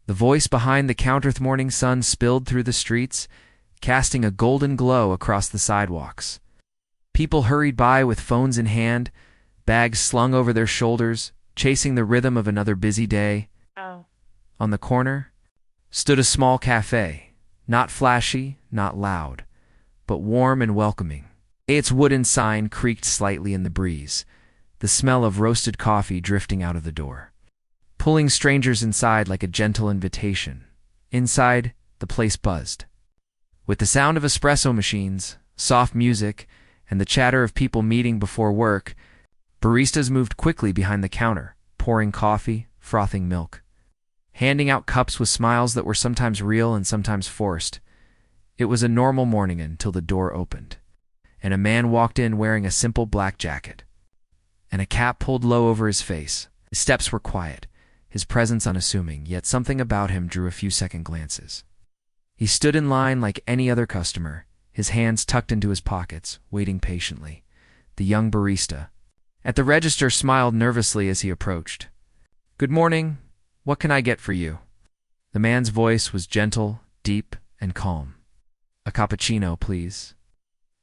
The voice behind the counter. The morning sun spilled through the streets, casting a golden glow across the sidewalks. People hurried by with phones in hand, bags slung over their shoulders, chasing the rhythm of another busy day. Oh. On the corner stood a small cafe, not flashy, not loud, but warm and welcoming. Its wooden sign creaked slightly in the breeze, the smell of roasted coffee drifting out of the door, pulling strangers inside like a gentle invitation. Inside, the place buzzed with the sound of espresso machines, soft music, and the chatter of people meeting before work. Baristas moved quickly behind the counter, pouring coffee, frothing milk, handing out cups with smiles that were sometimes real and sometimes forced. It was a normal morning until the door opened, and a man walked in wearing a simple black jacket and a cap pulled low over his face. His steps were quiet, his presence unassuming, yet something about him drew a few second glances. He stood in line like any other customer, his hands tucked into his pockets, waiting patiently. The young barista at the register smiled nervously as he approached. "Good morning. What can I get for you?" The man's voice was gentle, deep, and calm. "A cappuccino, please."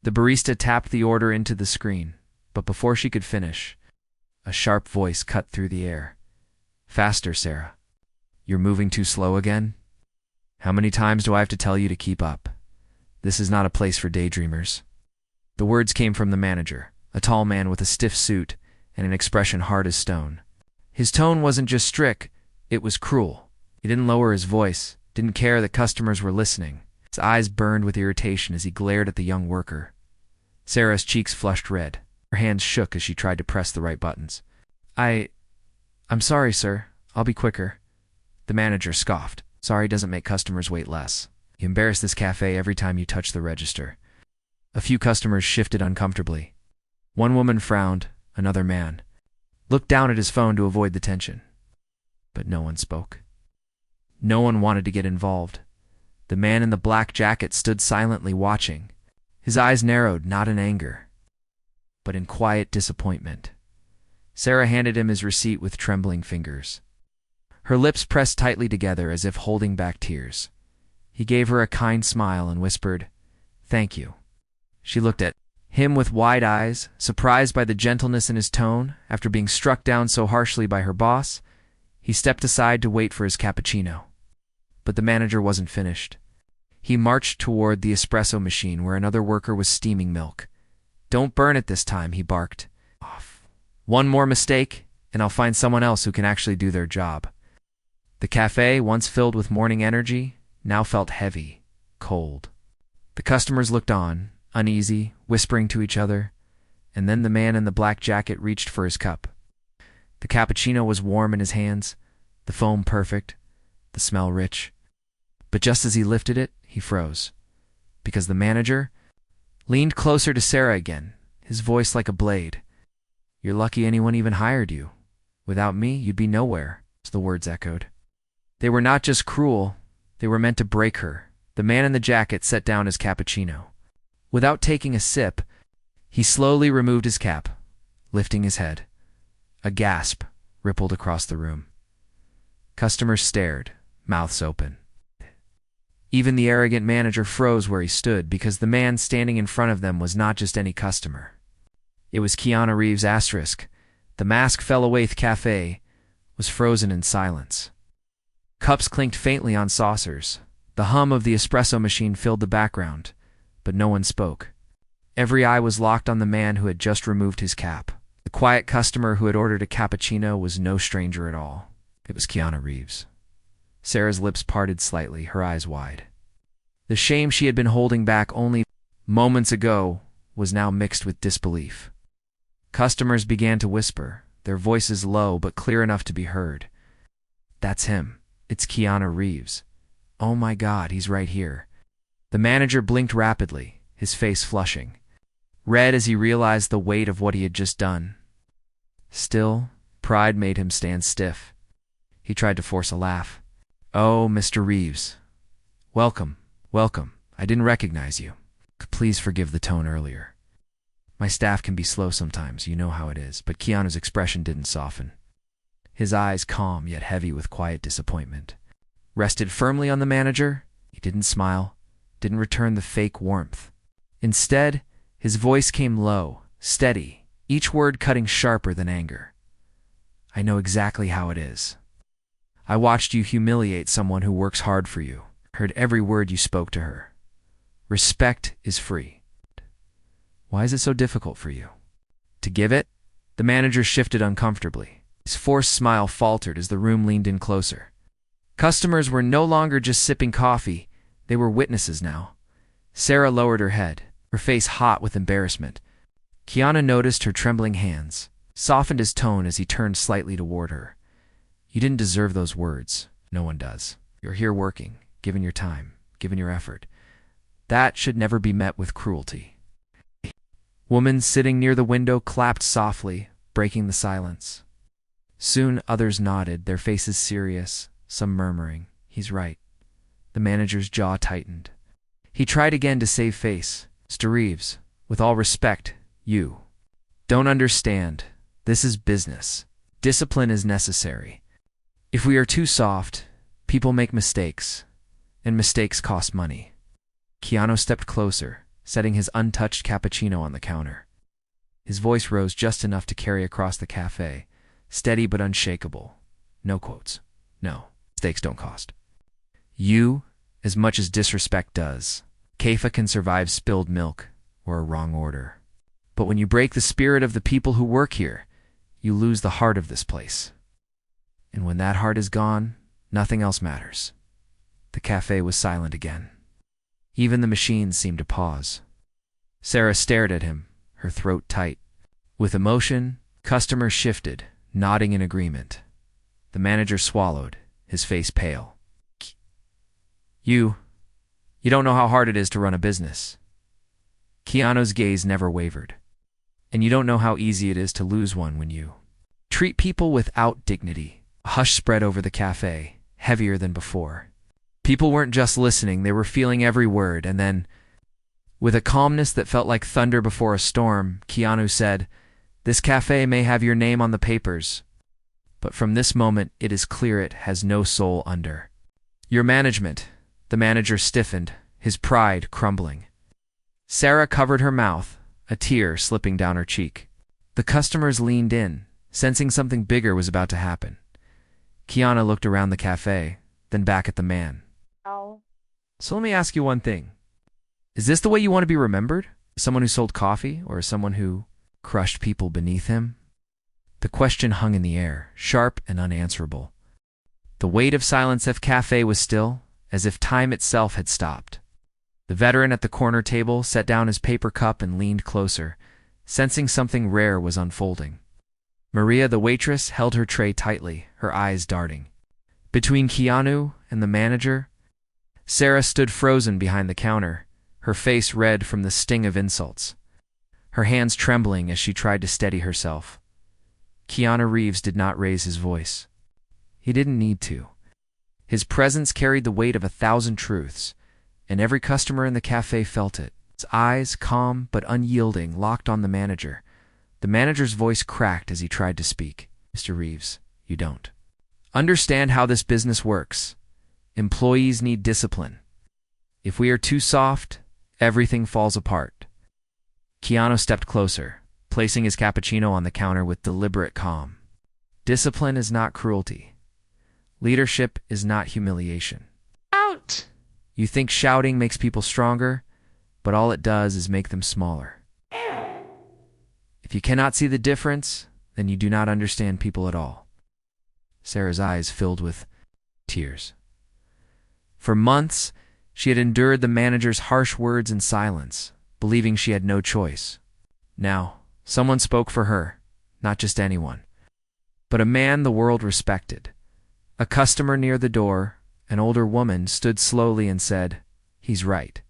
The barista tapped the order into the screen, but before she could finish, a sharp voice cut through the air. "Faster, Sarah. You're moving too slow again? How many times do I have to tell you to keep up? This is not a place for daydreamers." The words came from the manager, a tall man with a stiff suit and an expression hard as stone. His tone wasn't just strict, it was cruel. He didn't lower his voice, didn't care that customers were listening. His eyes burned with irritation as he glared at the young worker. Sarah's cheeks flushed red. Her hands shook as she tried to press the right buttons. I'm sorry, sir. I'll be quicker." The manager scoffed. "Sorry doesn't make customers wait less. You embarrass this cafe every time you touch the register." A few customers shifted uncomfortably. One woman frowned, another man looked down at his phone to avoid the tension. But no one spoke. No one wanted to get involved. The man in the black jacket stood silently watching. His eyes narrowed, not in anger, but in quiet disappointment. Sarah handed him his receipt with trembling fingers. Her lips pressed tightly together as if holding back tears. He gave her a kind smile and whispered, "Thank you." She looked at him with wide eyes, surprised by the gentleness in his tone after being struck down so harshly by her boss. He stepped aside to wait for his cappuccino. But the manager wasn't finished. He marched toward the espresso machine where another worker was steaming milk. "Don't burn it this time," he barked. "One more mistake, and I'll find someone else who can actually do their job." The cafe, once filled with morning energy, now felt heavy, cold. The customers looked on, uneasy, whispering to each other, and then the man in the black jacket reached for his cup. The cappuccino was warm in his hands, the foam perfect, the smell rich. But just as he lifted it, he froze, because the manager leaned closer to Sarah again, his voice like a blade. "You're lucky anyone even hired you. Without me, you'd be nowhere," the words echoed. They were not just cruel, they were meant to break her. The man in the jacket set down his cappuccino. Without taking a sip, he slowly removed his cap, lifting his head. A gasp rippled across the room. Customers stared, mouths open. Even the arrogant manager froze where he stood because the man standing in front of them was not just any customer. It was Keanu Reeves *. The mask fell away. The cafe was frozen in silence. Cups clinked faintly on saucers. The hum of the espresso machine filled the background, but no one spoke. Every eye was locked on the man who had just removed his cap. The quiet customer who had ordered a cappuccino was no stranger at all. It was Keanu Reeves. Sarah's lips parted slightly, her eyes wide. The shame she had been holding back only moments ago was now mixed with disbelief. Customers began to whisper, their voices low but clear enough to be heard. "That's him. It's Keanu Reeves. Oh my God, he's right here." The manager blinked rapidly, his face flushing, red as he realized the weight of what he had just done. Still, pride made him stand stiff. He tried to force a laugh. "Oh, Mr. Reeves. Welcome, welcome. I didn't recognize you. Please forgive the tone earlier. My staff can be slow sometimes, you know how it is." But Keanu's expression didn't soften. His eyes calm yet heavy with quiet disappointment. rested firmly on the manager. He didn't smile, didn't return the fake warmth. Instead, his voice came low, steady, each word cutting sharper than anger. I know exactly how it is. I watched you humiliate someone who works hard for you, heard every word you spoke to her. Respect is free. Why is it so difficult for you to give it? The manager shifted uncomfortably. His forced smile faltered as the room leaned in closer. Customers were no longer just sipping coffee, they were witnesses now. Sarah lowered her head, her face hot with embarrassment. Keanu noticed her trembling hands, softened his tone as he turned slightly toward her. You didn't deserve those words. No one does. You're here working, giving your time, giving your effort. That should never be met with cruelty. Woman sitting near the window clapped softly, breaking the silence. Soon others nodded, their faces serious, some murmuring, "He's right." The manager's jaw tightened. He tried again to save face. "Mr. Reeves, with all respect, you don't understand. This is business. Discipline is necessary. If we are too soft, people make mistakes, and mistakes cost money." Keanu stepped closer, setting his untouched cappuccino on the counter. His voice rose just enough to carry across the cafe, steady but unshakable. No quotes. No, mistakes don't cost. You, as much as disrespect does. Café can survive spilled milk or a wrong order. But when you break the spirit of the people who work here, you lose the heart of this place. And when that heart is gone, nothing else matters. The cafe was silent again. Even the machines seemed to pause. Sarah stared at him, her throat tight. With emotion, customers shifted, nodding in agreement. The manager swallowed, his face pale. You don't know how hard it is to run a business." Keanu's gaze never wavered. "And you don't know how easy it is to lose one when you treat people without dignity." A hush spread over the cafe, heavier than before. People weren't just listening, they were feeling every word, and then, with a calmness that felt like thunder before a storm, Keanu said, "This cafe may have your name on the papers, but from this moment it is clear it has no soul under your management." The manager stiffened, his pride crumbling. Sarah covered her mouth, a tear slipping down her cheek. The customers leaned in, sensing something bigger was about to happen. Keanu looked around the cafe, then back at the man. Oh. "So let me ask you one thing. Is this the way you want to be remembered? As someone who sold coffee, or as someone who crushed people beneath him?" The question hung in the air, sharp and unanswerable. The weight of silence at Café was still, as if time itself had stopped. The veteran at the corner table set down his paper cup and leaned closer, sensing something rare was unfolding. Maria, the waitress, held her tray tightly, her eyes darting. Between Keanu and the manager, Sarah stood frozen behind the counter, her face red from the sting of insults, her hands trembling as she tried to steady herself. KeanuReeves did not raise his voice. He didn't need to. His presence carried the weight of 1,000 truths, and every customer in the cafe felt it. His eyes, calm but unyielding, locked on the manager. The manager's voice cracked as he tried to speak. "Mr. Reeves, you don't understand how this business works. Employees need discipline. If we are too soft, everything falls apart." Keanu stepped closer, placing his cappuccino on the counter with deliberate calm. Discipline is not cruelty. Leadership is not humiliation. Out! You think shouting makes people stronger, but all it does is make them smaller. If you cannot see the difference, then you do not understand people at all. Sarah's eyes filled with tears. For months, she had endured the manager's harsh words in silence, believing she had no choice. Now, someone spoke for her, not just anyone, but a man the world respected. A customer near the door, an older woman, stood slowly and said, "He's right.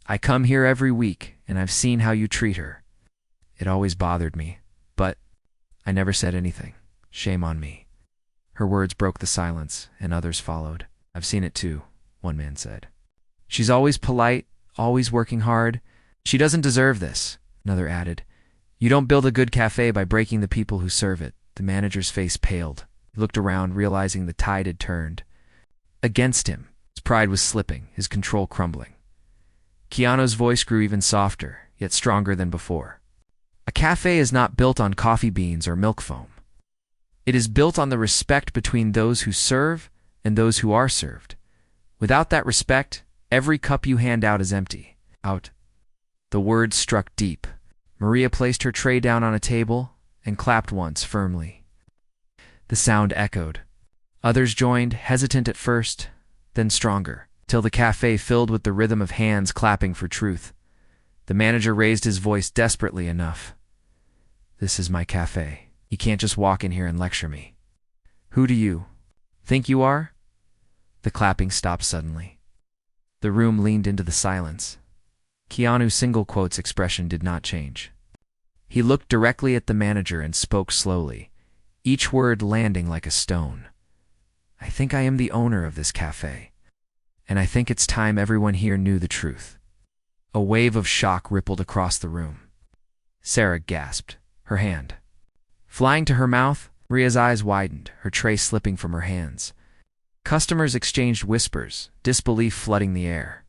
I come here every week, and I've seen how you treat her. It always bothered me, but I never said anything. Shame on me." Her words broke the silence, and others followed. "I've seen it too," one man said. "She's always polite, always working hard. She doesn't deserve this," another added. "You don't build a good cafe by breaking the people who serve it." The manager's face paled. He looked around, realizing the tide had turned. against him. His pride was slipping, his control crumbling. Keanu's voice grew even softer, yet stronger than before. A cafe is not built on coffee beans or milk foam. It is built on the respect between those who serve and those who are served. Without that respect, every cup you hand out is empty. Out. The words struck deep. Maria placed her tray down on a table and clapped once firmly. The sound echoed. Others joined, hesitant at first, then stronger, till the cafe filled with the rhythm of hands clapping for truth. The manager raised his voice desperately enough. "This is my cafe. You can't just walk in here and lecture me. Who do you think you are?" The clapping stopped suddenly. The room leaned into the silence. Keanu's single quote's expression did not change. He looked directly at the manager and spoke slowly, each word landing like a stone. "I think I am the owner of this cafe, and I think it's time everyone here knew the truth." A wave of shock rippled across the room. Sarah gasped, her hand flying to her mouth. Maria's eyes widened, her tray slipping from her hands. Customers exchanged whispers, disbelief flooding the air.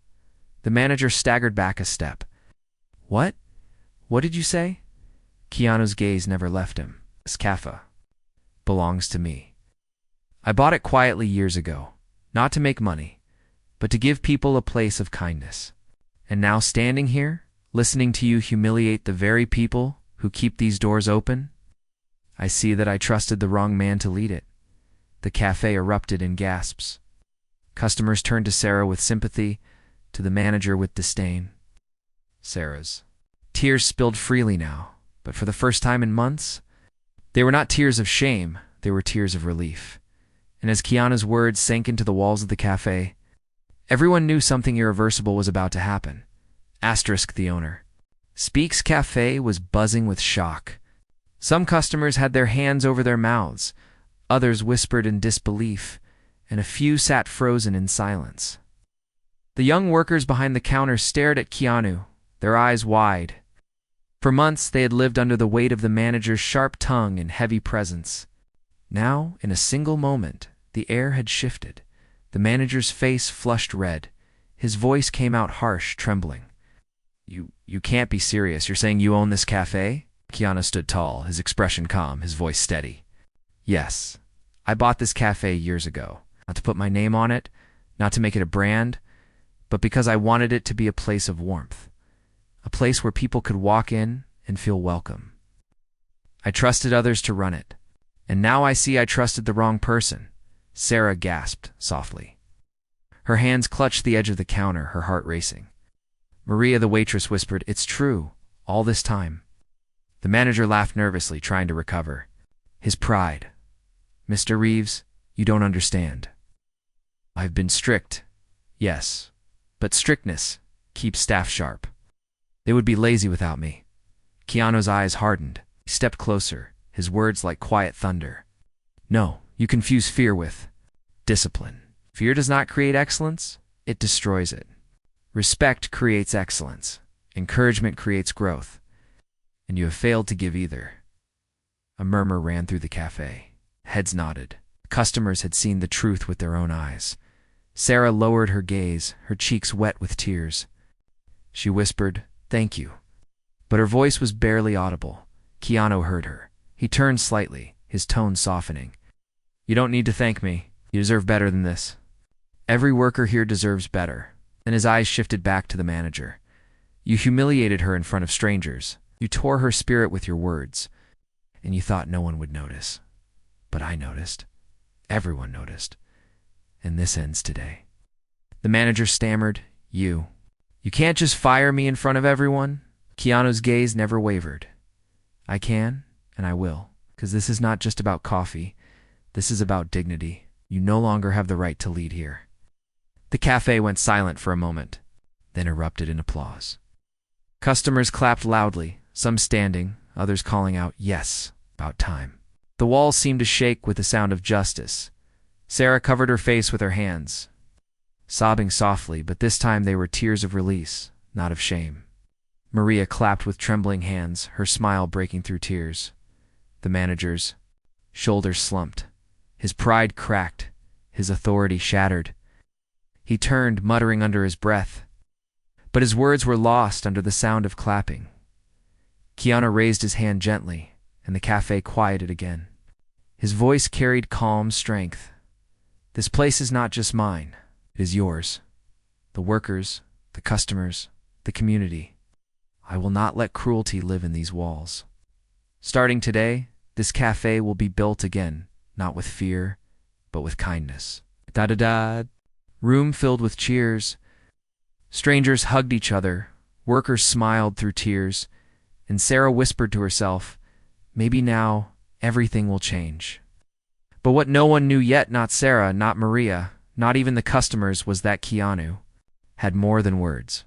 The manager staggered back a step. What? What did you say?" Keanu's gaze never left him. "This cafe belongs to me. I bought it quietly years ago, not to make money, but to give people a place of kindness. And now standing here, listening to you humiliate the very people who keep these doors open, I see that I trusted the wrong man to lead it." The cafe erupted in gasps. Customers turned to Sarah with sympathy, to the manager with disdain. Sarah's tears spilled freely now, but for the first time in months, they were not tears of shame, they were tears of relief. And as Keanu's words sank into the walls of the cafe, everyone knew something irreversible was about to happen. Asterisk the owner. Speak's Cafe was buzzing with shock. Some customers had their hands over their mouths, others whispered in disbelief, and a few sat frozen in silence. The young workers behind the counter stared at Keanu, their eyes wide. For months they had lived under the weight of the manager's sharp tongue and heavy presence. Now, in a single moment, the air had shifted. The manager's face flushed red. His voice came out harsh, trembling. You can't be serious. You're saying you own this cafe?" Keanu stood tall, his expression calm, his voice steady. "Yes. I bought this cafe years ago. Not to put my name on it, not to make it a brand, but because I wanted it to be a place of warmth. A place where people could walk in and feel welcome. I trusted others to run it. And now I see I trusted the wrong person." Sarah gasped softly. Her hands clutched the edge of the counter, her heart racing. Maria, the waitress, whispered, "It's true, all this time." The manager laughed nervously, trying to recover. His pride. "Mr. Reeves, you don't understand. I've been strict, yes, but strictness keeps staff sharp. They would be lazy without me." Keanu's eyes hardened. He stepped closer, his words like quiet thunder. "No, you confuse fear with discipline. Fear does not create excellence, it destroys it. Respect creates excellence. Encouragement creates growth. And you have failed to give either." A murmur ran through the cafe. Heads nodded. Customers had seen the truth with their own eyes. Sarah lowered her gaze, her cheeks wet with tears. She whispered, "Thank you." But her voice was barely audible. Keanu heard her. He turned slightly, his tone softening. "You don't need to thank me. You deserve better than this. Every worker here deserves better." Then his eyes shifted back to the manager. "You humiliated her in front of strangers. You tore her spirit with your words. And you thought no one would notice. But I noticed. Everyone noticed. And this ends today." The manager stammered, You can't just fire me in front of everyone?" Keanu's gaze never wavered. "I can, and I will, because this is not just about coffee. This is about dignity. You no longer have the right to lead here." The cafe went silent for a moment, then erupted in applause. Customers clapped loudly, some standing, others calling out, "Yes, about time." The walls seemed to shake with the sound of justice. Sarah covered her face with her hands, sobbing softly, but this time they were tears of release, not of shame. Maria clapped with trembling hands, her smile breaking through tears. The manager's shoulders slumped. His pride cracked, his authority shattered. He turned, muttering under his breath. But his words were lost under the sound of clapping. Keanu raised his hand gently, and the cafe quieted again. His voice carried calm strength. This place is not just mine. It is yours. The workers, the customers, the community. I will not let cruelty live in these walls. Starting today, this cafe will be built again, not with fear, but with kindness. Da-da-da. Room filled with cheers. Strangers hugged each other. Workers smiled through tears. And Sarah whispered to herself, maybe now everything will change. But what no one knew yet, not Sarah, not Maria, not even the customers, was that Keanu had more than words.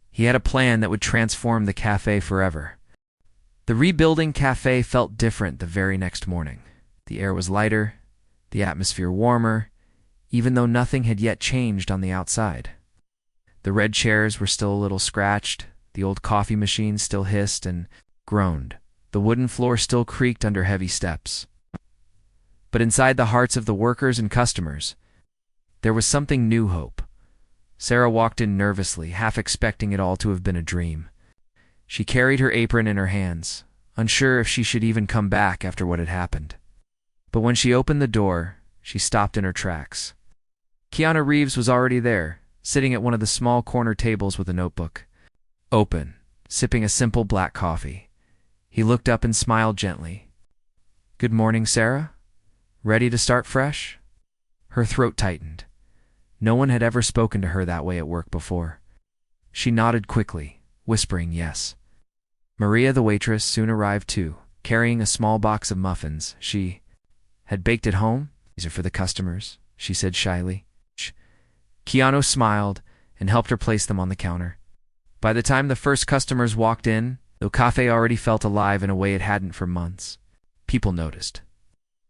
He had a plan that would transform the cafe forever. The rebuilding cafe felt different the very next morning. The air was lighter, the atmosphere warmer, even though nothing had yet changed on the outside. The red chairs were still a little scratched, the old coffee machine still hissed and groaned. The wooden floor still creaked under heavy steps. But inside the hearts of the workers and customers, there was something new hope. Sarah walked in nervously, half expecting it all to have been a dream. She carried her apron in her hands, unsure if she should even come back after what had happened. But when she opened the door, she stopped in her tracks. Keanu Reeves was already there, sitting at one of the small corner tables with a notebook. Open, sipping a simple black coffee. He looked up and smiled gently. Good morning, Sarah? Ready to start fresh? Her throat tightened. No one had ever spoken to her that way at work before. She nodded quickly, whispering yes. Maria, the waitress, soon arrived too, carrying a small box of muffins. She had baked at home. These are for the customers, she said shyly. Keanu smiled and helped her place them on the counter. By the time the first customers walked in, the cafe already felt alive in a way it hadn't for months. People noticed.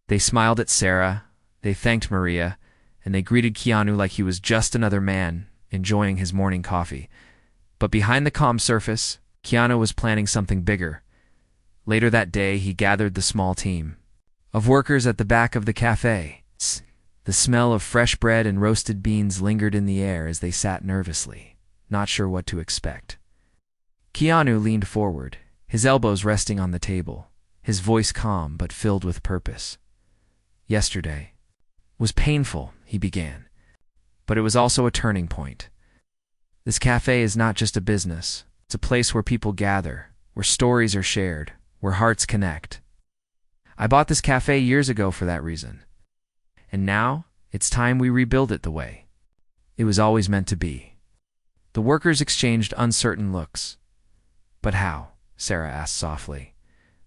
They smiled at Sarah, they thanked Maria, and they greeted Keanu like he was just another man enjoying his morning coffee. But behind the calm surface, Keanu was planning something bigger. Later that day, he gathered the small team of workers at the back of the cafe. The smell of fresh bread and roasted beans lingered in the air as they sat nervously, not sure what to expect. Keanu leaned forward, his elbows resting on the table, his voice calm but filled with purpose. Yesterday was painful, he began, but it was also a turning point. This cafe is not just a business. It's a place where people gather, where stories are shared, where hearts connect. I bought this cafe years ago for that reason. And now, it's time we rebuild it the way it was always meant to be. The workers exchanged uncertain looks. But how? Sarah asked softly.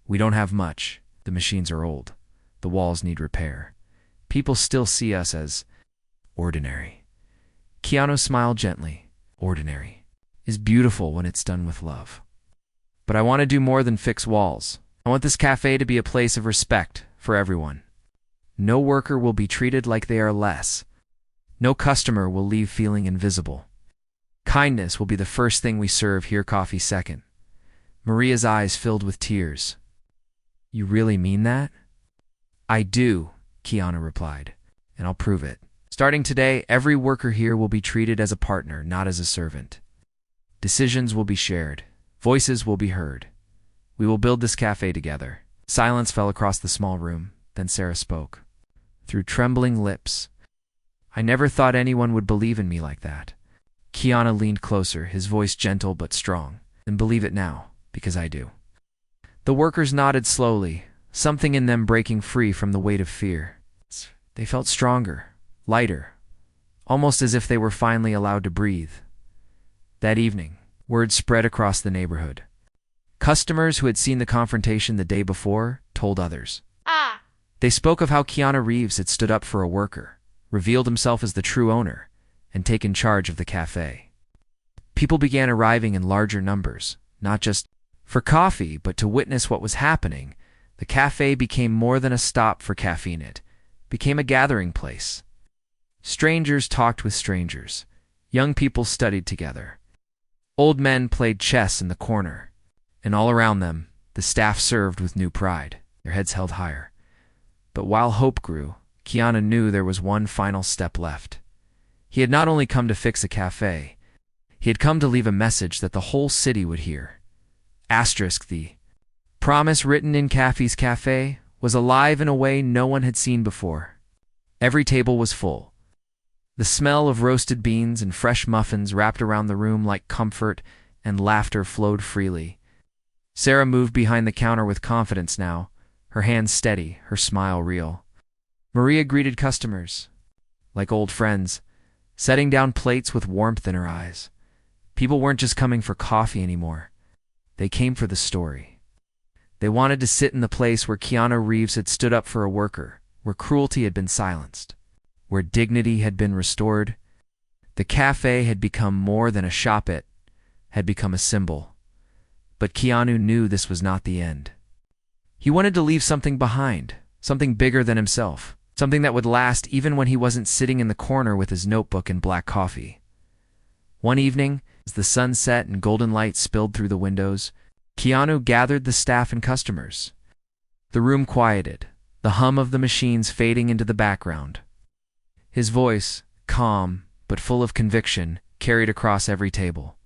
We don't have much. The machines are old. The walls need repair. People still see us as ordinary. Keanu smiled gently. Ordinary is beautiful when it's done with love. But I want to do more than fix walls. I want this cafe to be a place of respect for everyone. No worker will be treated like they are less. No customer will leave feeling invisible. Kindness will be the first thing we serve here, coffee second. Maria's eyes filled with tears. You really mean that? I do, Keanu replied, and I'll prove it. Starting today, every worker here will be treated as a partner, not as a servant. Decisions will be shared. Voices will be heard. We will build this cafe together. Silence fell across the small room. Then Sarah spoke. Through trembling lips. I never thought anyone would believe in me like that. Keanu leaned closer, his voice gentle but strong. And believe it now, because I do. The workers nodded slowly, something in them breaking free from the weight of fear. They felt stronger, lighter, almost as if they were finally allowed to breathe. That evening, word spread across the neighborhood. Customers who had seen the confrontation the day before told others. They spoke of how Keanu Reeves had stood up for a worker, revealed himself as the true owner, and taken charge of the cafe. People began arriving in larger numbers, not just for coffee, but to witness what was happening. The cafe became more than a stop for caffeine. It became a gathering place. Strangers talked with strangers. Young people studied together. Old men played chess in the corner. And all around them, the staff served with new pride, their heads held higher. But while hope grew, Keanu knew there was one final step left. He had not only come to fix a cafe, he had come to leave a message that the whole city would hear. Asterisk the promise written in Café's cafe was alive in a way no one had seen before. Every table was full. The smell of roasted beans and fresh muffins wrapped around the room like comfort, and laughter flowed freely. Sarah moved behind the counter with confidence now, her hands steady, her smile real. Maria greeted customers like old friends, setting down plates with warmth in her eyes. People weren't just coming for coffee anymore. They came for the story. They wanted to sit in the place where Keanu Reeves had stood up for a worker, where cruelty had been silenced, where dignity had been restored. The cafe had become more than a shop, it had become a symbol. But Keanu knew this was not the end. He wanted to leave something behind, something bigger than himself, something that would last even when he wasn't sitting in the corner with his notebook and black coffee. One evening, as the sun set and golden light spilled through the windows, Keanu gathered the staff and customers. The room quieted, the hum of the machines fading into the background. His voice, calm but full of conviction, carried across every table.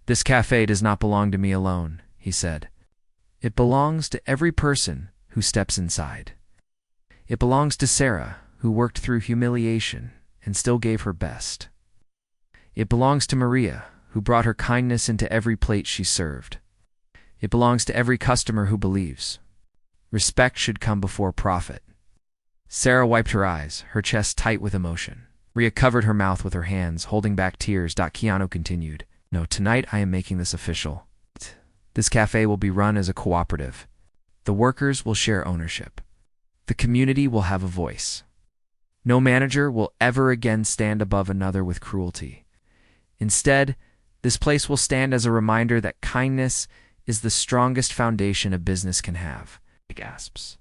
"This cafe does not belong to me alone," he said. "It belongs to every person who steps inside. It belongs to Sarah, who worked through humiliation and still gave her best. It belongs to Maria, who brought her kindness into every plate she served. It belongs to every customer who believes. Respect should come before profit." Sarah wiped her eyes, her chest tight with emotion. Maria covered her mouth with her hands, holding back tears. Keanu continued, "No, tonight I am making this official. This cafe will be run as a cooperative. The workers will share ownership. The community will have a voice. No manager will ever again stand above another with cruelty. Instead, this place will stand as a reminder that kindness is the strongest foundation a business can have." Gasps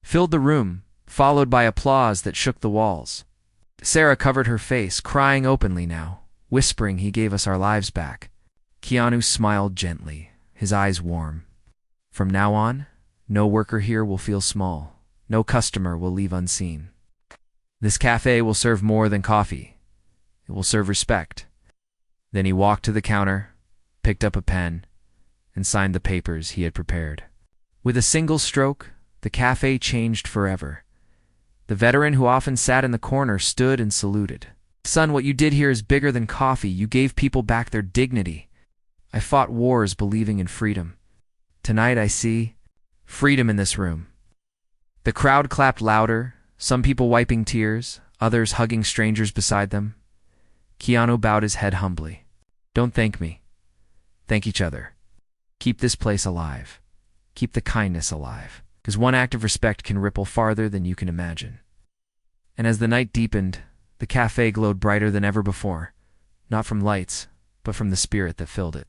filled the room, followed by applause that shook the walls. Sarah covered her face, crying openly now, whispering, "He gave us our lives back." Keanu smiled gently, his eyes warm. "From now on, no worker here will feel small. No customer will leave unseen. This cafe will serve more than coffee. It will serve respect." Then he walked to the counter, picked up a pen, and signed the papers he had prepared. With a single stroke, the cafe changed forever. The veteran who often sat in the corner stood and saluted. "Son, what you did here is bigger than coffee. You gave people back their dignity. I fought wars believing in freedom. Tonight I see freedom in this room." The crowd clapped louder, some people wiping tears, others hugging strangers beside them. Keanu bowed his head humbly. "Don't thank me. Thank each other. Keep this place alive. Keep the kindness alive, because one act of respect can ripple farther than you can imagine." And as the night deepened, the cafe glowed brighter than ever before, not from lights, but from the spirit that filled it.